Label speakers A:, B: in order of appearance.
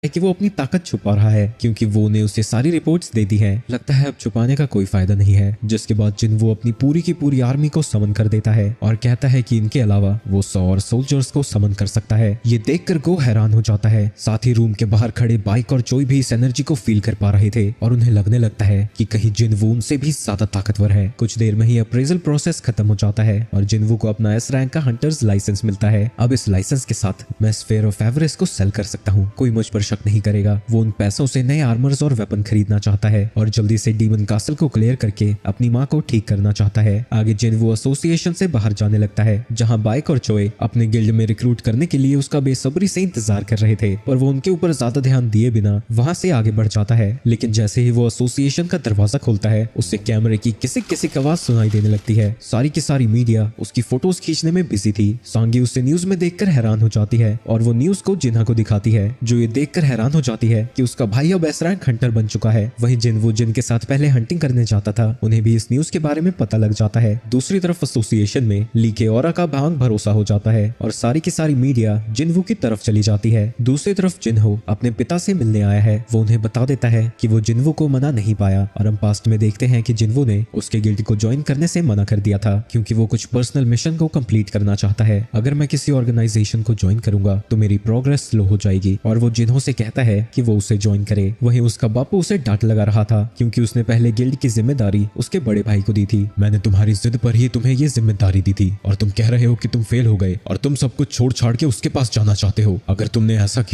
A: है कि वो अपनी ताकत छुपा रहा है क्योंकि वो ने उसे सारी रिपोर्ट्स दे दी है। लगता है अब छुपाने का कोई फायदा नहीं है। जिसके बाद जिनवो अपनी पूरी की पूरी आर्मी को समन कर देता है और कहता है कि इनके अलावा वो 100 और सोल्जर्स को समन कर सकता है। ये देखकर गो हैरान हो जाता है। साथ ही रूम के बाहर खड़े बाइक और चोई भी इस एनर्जी को फील कर पा रहे थे और उन्हें लगने लगता है कि कहीं जिनवो उनसे भी ज्यादा ताकतवर है। कुछ देर में ही अप्रेजल प्रोसेस खत्म हो जाता है और जिनवो को अपना एस रैंक का हंटर्स लाइसेंस मिलता है। अब इस लाइसेंस के साथ मैं स्फेयर ऑफ एवरेस्ट को सेल कर सकता हूँ। कोई मुझ पर शक नहीं करेगा। वो उन पैसों से नए आर्मर्स और वेपन खरीदना चाहता है और जल्दी से डीमन कासल को क्लियर करके अपनी माँ को ठीक करना चाहता है। आगे जिनवो एसोसिएशन से बाहर जाने लगता है जहाँ बाइक और चोए अपने गिल्ड में रिक्रूट करने के लिए उसका बेसब्री से इंतजार कर रहे थे, पर वो उनके ऊपर ज्यादा ध्यान दिए बिना वहां से आगे बढ़ जाता है। लेकिन जैसे ही वो एसोसिएशन का दरवाजा खोलता है उससे कैमरे की किसी किसी आवाज सुनाई देने लगती है। सारी की सारी मीडिया उसकी फोटोज खींचने में बिजी थी। सांगी उसे न्यूज में देखकर हैरान हो जाती है और वो न्यूज को जिन्हा को दिखाती है, जो ये देखकर हैरान हो जाती है कि उसका भाई अब एस रैंक हंटर बन चुका है। वहीं जिनवो जिनके साथ पहले हंटिंग करने जाता था उन्हें भी इस न्यूज के बारे में पता लग जाता है। दूसरी तरफ एसोसिएशन में ली के ऑरा का भांग भरोसा हो जाता है और सारी की सारी मीडिया जिनवो की तरफ चली जाती है। दूसरी तरफ जिन्हो अपने पिता से मिलने आया है। वो उन्हें बता देता है कि वो जिनवो को मना नहीं पाया और हम पास्ट में देखते हैं कि जिनवो ने उसके गिल्ड को ज्वाइन करने से मना कर दिया था क्योंकि वो कुछ पर्सनल मिशन को कंप्लीट करना चाहता है। अगर मैं किसी ऑर्गेनाइजेशन को ज्वाइन करूंगा तो मेरी प्रोग्रेस स्लो हो जाएगी और वो जिन्हो से कहता है कि वो उसे ज्वाइन करे। वहीं उसका बापू उसे डांट लगा रहा था क्योंकि उसने पहले गिल्ड की जिम्मेदारी उसके बड़े भाई को दी थी। मैंने तुम्हारी जिद पर ही तुम्हें ये जिम्मेदारी दी थी और तुम कह रहे हो कि तुम फेल हो गए और तुम सब कुछ छोड़ छाड़ के उसके पास जाना चाहते हो। अगर तुमने ऐसा